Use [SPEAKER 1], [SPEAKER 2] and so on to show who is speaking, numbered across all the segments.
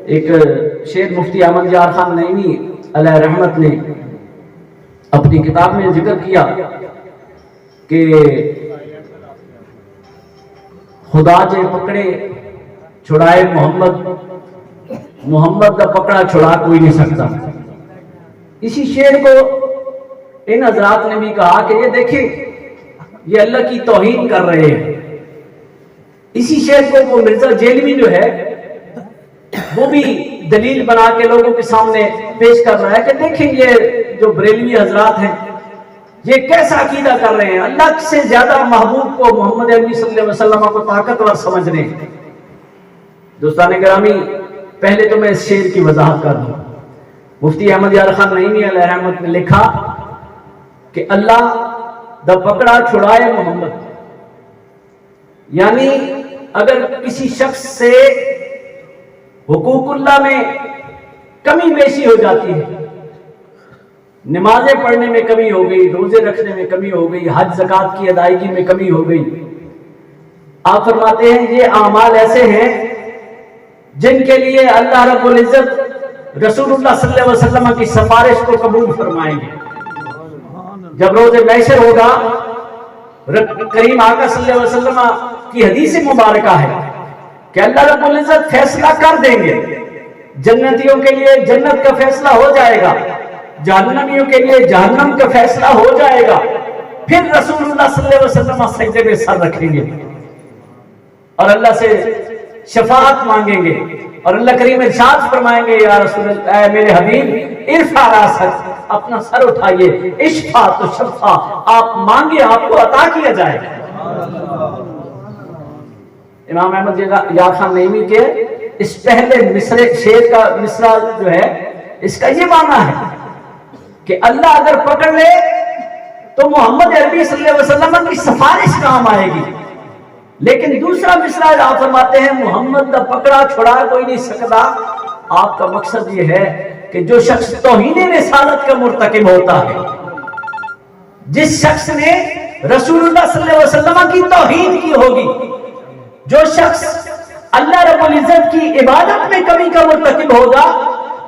[SPEAKER 1] ایک شعر مفتی احمد یار خان نعیمی علیہ رحمت نے اپنی کتاب میں ذکر کیا کہ خدا جے پکڑے چھڑائے محمد کا پکڑا چھڑا کوئی نہیں سکتا۔ اسی شعر کو ان حضرات نے بھی کہا کہ یہ دیکھیں یہ اللہ کی توہین کر رہے ہیں۔ اسی شعر کو وہ مرزا جیلوی جو ہے وہ بھی دلیل بنا کے لوگوں کے سامنے پیش کر رہا ہے کہ دیکھیں یہ جو بریلوی حضرات ہیں یہ کیسا عقیدہ کر رہے ہیں، اللہ سے زیادہ محبوب کو محمد عربی صلی اللہ علیہ وسلم کو طاقتور سمجھ رہے ہیں۔ دوستان گرامی، پہلے تو میں اس شعر کی وضاحت کر دوں۔ مفتی احمد یار خان نعیمی علیہ رحمت نے لکھا کہ اللہ دا پکڑا چھڑائے محمد، یعنی اگر کسی شخص سے حقوق اللہ میں کمی بیشی ہو جاتی ہے، نمازیں پڑھنے میں کمی ہو گئی، روزے رکھنے میں کمی ہو گئی، حج زکوٰۃ کی ادائیگی میں کمی ہو گئی، آپ فرماتے ہیں یہ اعمال ایسے ہیں جن کے لیے اللہ رب العزت رسول اللہ صلی اللہ علیہ وسلم کی سفارش کو قبول فرمائیں گے۔ جب روز محشر ہوگا، کریم آقا صلی اللہ علیہ وسلم کی حدیث مبارکہ ہے کہ اللہ رب العزت فیصلہ کر دیں گے، جنتیوں کے لیے جنت کا فیصلہ ہو جائے گا، جہنمیوں کے لیے جہنم کا فیصلہ ہو جائے گا، پھر رسول اللہ صلی اللہ علیہ وسلم سجدے میں سر رکھیں گے اور اللہ سے شفاعت مانگیں گے، اور اللہ کریم ارشاد فرمائیں گے یا رسول اللہ، اے میرے حبیب ارفع راسک، اپنا سر اٹھائیے، اشفع تو شفع، آپ مانگے آپ کو عطا کیا جائے گا۔ امام احمد یار خان نعیمی کے اس پہلے شعر کا مصرع جو ہے اس کا یہ معنی ہے کہ اللہ اگر پکڑ لے تو محمد عربی صلی اللہ علیہ وسلم کی سفارش کام آئے گی، لیکن دوسرا مصرع آپ فرماتے ہیں محمد کا پکڑا چھڑا کوئی نہیں سکتا۔ آپ کا مقصد یہ ہے کہ جو شخص توہین رسالت کا مرتکب ہوتا ہے، جس شخص نے رسول اللہ صلی اللہ علیہ وسلم کی توہین کی ہوگی، جو شخص اللہ رب العزت کی عبادت میں کمی کا مرتکب ہوگا،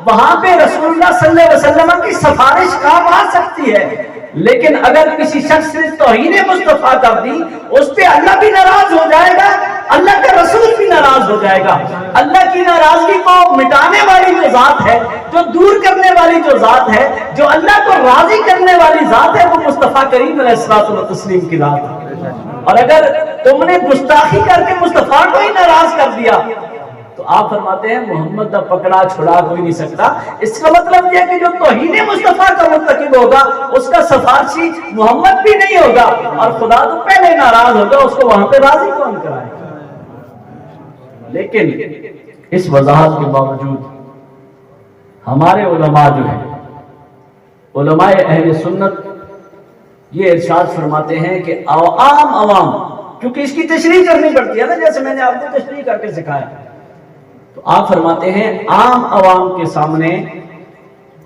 [SPEAKER 1] وہاں پہ رسول اللہ صلی اللہ علیہ وسلم کی سفارش کام آ سکتی ہے، لیکن اگر کسی شخص نے توہین مصطفیٰ کر دی، اس پہ اللہ بھی ناراض ہو جائے گا، اللہ کا رسول بھی ناراض ہو جائے گا۔ اللہ کی ناراضگی کو مٹانے والی جو ذات ہے، جو دور کرنے والی جو ذات ہے، جو اللہ کو راضی کرنے والی ذات ہے، وہ مصطفیٰ کریم علیہ الصلوۃ والتسلیم کی ذات ہے۔ اور اگر تم نے گستاخی کر کے مصطفیٰ کو ہی ناراض کر دیا تو آپ فرماتے ہیں محمد کا پکڑا چھڑا کوئی نہیں سکتا۔ اس کا مطلب یہ کہ جو توہین مصطفیٰ کا مرتکب ہوگا اس کا سفارشی محمد بھی نہیں ہوگا، اور خدا تو پہلے ناراض ہوگا، اس کو وہاں پہ راضی کون کرائے گا؟ لیکن اس وضاحت کے باوجود ہمارے علماء جو ہیں، علماء اہل سنت، یہ ارشاد فرماتے ہیں کہ عوام، کیونکہ اس کی تشریح کرنی پڑتی ہے نا، جیسے میں نے آپ کو تشریح کر کے سکھایا، تو آپ فرماتے ہیں عام عوام کے سامنے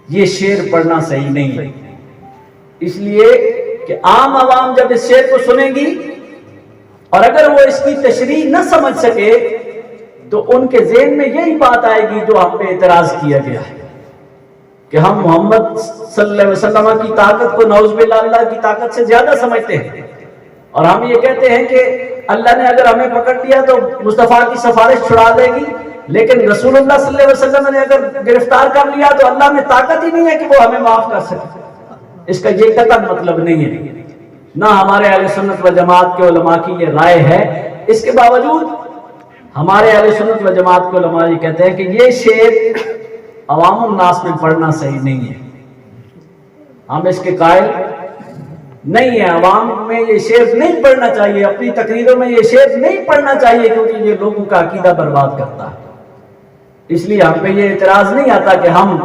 [SPEAKER 1] یہ شعر پڑھنا صحیح نہیں ہے، اس لیے کہ عام عوام جب اس شعر کو سنیں گی اور اگر وہ اس کی تشریح نہ سمجھ سکے تو ان کے ذہن میں یہی بات آئے گی جو ہم پہ اعتراض کیا گیا ہے کہ ہم محمد صلی اللہ علیہ وسلم کی طاقت کو نعوذ باللہ اللہ کی طاقت سے زیادہ سمجھتے ہیں، اور ہم یہ کہتے ہیں کہ اللہ نے اگر ہمیں پکڑ لیا تو مصطفیٰ کی سفارش چھڑا دے گی، لیکن رسول اللہ صلی اللہ علیہ وسلم نے اگر گرفتار کر لیا تو اللہ میں طاقت ہی نہیں ہے کہ وہ ہمیں معاف کر سکے۔ اس کا یہ قطعاً مطلب نہیں ہے، نہ ہمارے اہل سنت و جماعت کے علماء کی یہ رائے ہے۔ اس کے باوجود ہمارے اہل سنت و جماعت کے علماء یہ کہتے ہیں کہ یہ شعر عوام الناس میں پڑھنا صحیح نہیں ہے، ہم اس کے قائل نہیں ہیں، عوام میں یہ شعر نہیں پڑھنا چاہیے، اپنی تقریروں میں یہ شعر نہیں پڑھنا چاہیے، کیونکہ یہ لوگوں کا عقیدہ برباد کرتا ہے۔ اس لیے ہم پہ یہ اعتراض نہیں آتا کہ ہم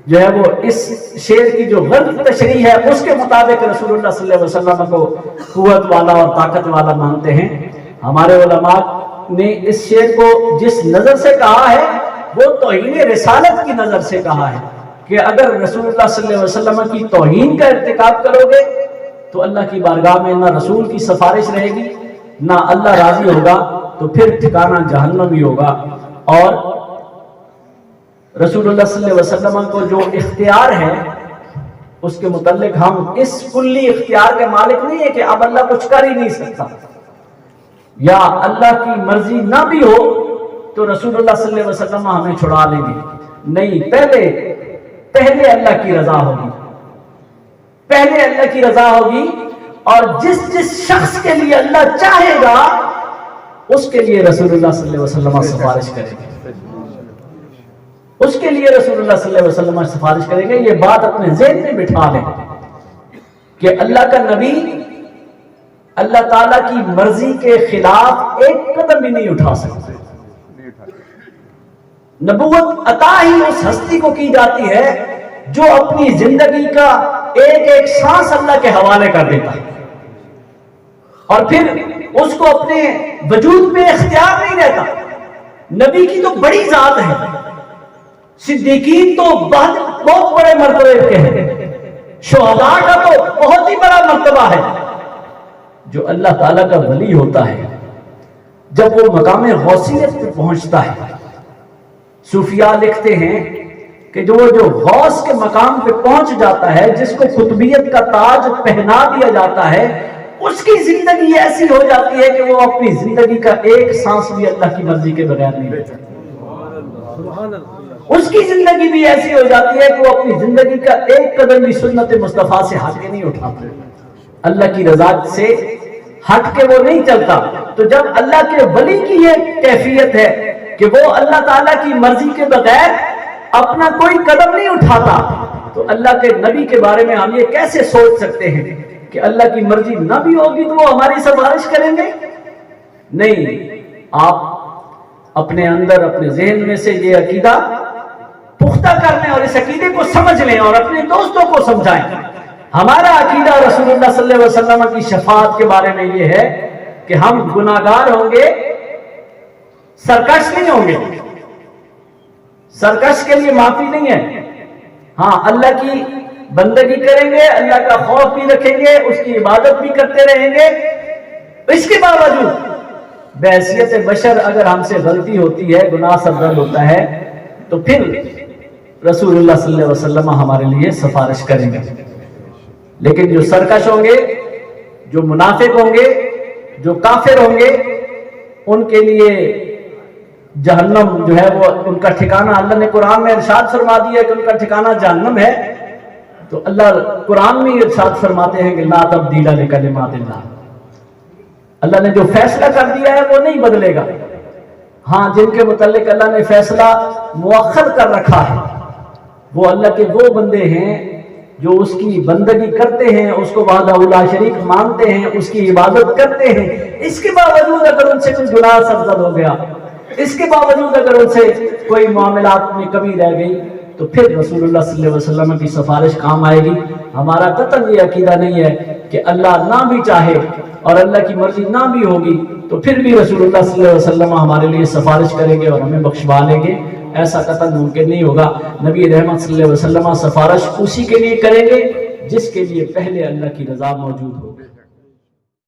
[SPEAKER 1] جو ہے وہ اس شعر کی جو غلط تشریح ہے اس کے مطابق رسول اللہ صلی اللہ علیہ وسلم کو قوت والا اور طاقت والا مانتے ہیں۔ ہمارے علماء نے اس شعر کو جس نظر سے کہا ہے وہ توہین رسالت کی نظر سے کہا ہے کہ اگر رسول اللہ صلی اللہ علیہ وسلم کی توہین کا ارتکاب کرو گے تو اللہ کی بارگاہ میں نہ رسول کی سفارش رہے گی، نہ اللہ راضی ہوگا، تو پھر ٹھکانہ جہنم ہی ہوگا۔ اور رسول اللہ صلی اللہ علیہ وسلم کو جو اختیار ہے اس کے متعلق ہم اس کلی اختیار کے مالک نہیں ہے کہ اب اللہ کچھ کر ہی نہیں سکتا، یا اللہ کی مرضی نہ بھی ہو تو رسول اللہ صلی اللہ علیہ وسلم ہمیں چھڑا لیں گے. نہیں، پہلے اللہ کی رضا ہوگی، پہلے اللہ کی رضا ہوگی، اور جس شخص کے لیے اللہ چاہے گا اس کے لیے رسول اللہ صلی اللہ علیہ وسلم سفارش کریں گے، اس کے لیے رسول اللہ صلی اللہ علیہ وسلم سفارش کریں گے. یہ بات اپنے ذہن میں بٹھا لیں کہ اللہ کا نبی اللہ تعالیٰ کی مرضی کے خلاف ایک قدم بھی نہیں اٹھا سکتا. نبوت عطا ہی اس ہستی کو کی جاتی ہے جو اپنی زندگی کا ایک سانس اللہ کے حوالے کر دیتا ہے، اور پھر اس کو اپنے وجود میں اختیار نہیں رہتا. نبی کی تو بڑی ذات ہے، صدیقین تو بہت بڑے مرتبے کے ہیں، شہداء کا تو بہت ہی بڑا مرتبہ ہے. جو اللہ تعالیٰ کا ولی ہوتا ہے جب وہ مقام غوثیت پہ پہنچتا ہے، صوفیاء لکھتے ہیں کہ جو غوث کے مقام پہ پہنچ جاتا ہے، جس کو قطبیت کا تاج پہنا دیا جاتا ہے، اس کی زندگی ایسی ہو جاتی ہے کہ وہ اپنی زندگی کا ایک سانس بھی اللہ کی مرضی کے بغیر نہیں لیتا. اس کی زندگی بھی ایسی ہو جاتی ہے کہ وہ اپنی زندگی کا ایک قدم بھی سنت مصطفیٰ سے ہٹ کے نہیں اٹھاتا، اللہ کی رضا سے ہٹ کے وہ نہیں چلتا. تو جب اللہ کے ولی کی یہ کیفیت ہے کہ وہ اللہ تعالیٰ کی مرضی کے بغیر اپنا کوئی قدم نہیں اٹھاتا، تو اللہ کے نبی کے بارے میں ہم یہ کیسے سوچ سکتے ہیں کہ اللہ کی مرضی نہ بھی ہوگی تو وہ ہماری سفارش کریں گے؟ نہیں. آپ اپنے اندر اپنے ذہن میں سے یہ عقیدہ پختہ کر لیں اور اس عقیدے کو سمجھ لیں اور اپنے دوستوں کو سمجھائیں. ہمارا عقیدہ رسول اللہ صلی اللہ علیہ وسلم کی شفاعت کے بارے میں یہ ہے کہ ہم گناہگار ہوں گے، سرکش نہیں ہوں گے. سرکش کے لیے معافی نہیں ہے. ہاں، اللہ کی بندگی کریں گے، اللہ کا خوف بھی رکھیں گے، اس کی عبادت بھی کرتے رہیں گے. اس کے باوجود بحیثیت بشر اگر ہم سے غلطی ہوتی ہے، گناہ سرزد ہوتا ہے، تو پھر رسول اللہ صلی اللہ علیہ وسلم ہمارے لیے سفارش کریں گے. لیکن جو سرکش ہوں گے، جو منافق ہوں گے، جو کافر ہوں گے، ان کے لیے جہنم جو ہے وہ ان کا ٹھکانہ، اللہ نے قرآن میں ارشاد فرما دیا کہ ان کا ٹھکانہ جہنم ہے. تو اللہ قرآن میں ارشاد فرماتے ہیں کہ لا تبدیل لکلمات اللہ، اللہ نے جو فیصلہ کر دیا ہے وہ نہیں بدلے گا. ہاں، جن کے متعلق اللہ نے فیصلہ مؤخر کر رکھا ہے وہ اللہ کے وہ بندے ہیں جو اس کی بندگی کرتے ہیں، اس کو وحدہ لا شریک مانتے ہیں، اس کی عبادت کرتے ہیں. اس کے باوجود اگر ان سے کوئی گناہ سرزد ہو گیا، اس کے باوجود اگر ان سے کوئی معاملات میں کمی رہ گئی، تو پھر رسول اللہ صلی اللہ علیہ وسلم کی سفارش کام آئے گی. ہمارا قطعاً یہ عقیدہ نہیں ہے کہ اللہ نہ بھی چاہے اور اللہ کی مرضی نہ بھی ہوگی تو پھر بھی رسول اللہ صلی اللہ علیہ وسلم ہمارے لیے سفارش کریں گے اور ہمیں بخشوا لیں گے. ایسا قطعاً ممکن نہیں ہوگا. نبی رحمت صلی اللہ علیہ وسلم سفارش اسی کے لیے کریں گے جس کے لیے پہلے اللہ کی رضا موجود ہوگی.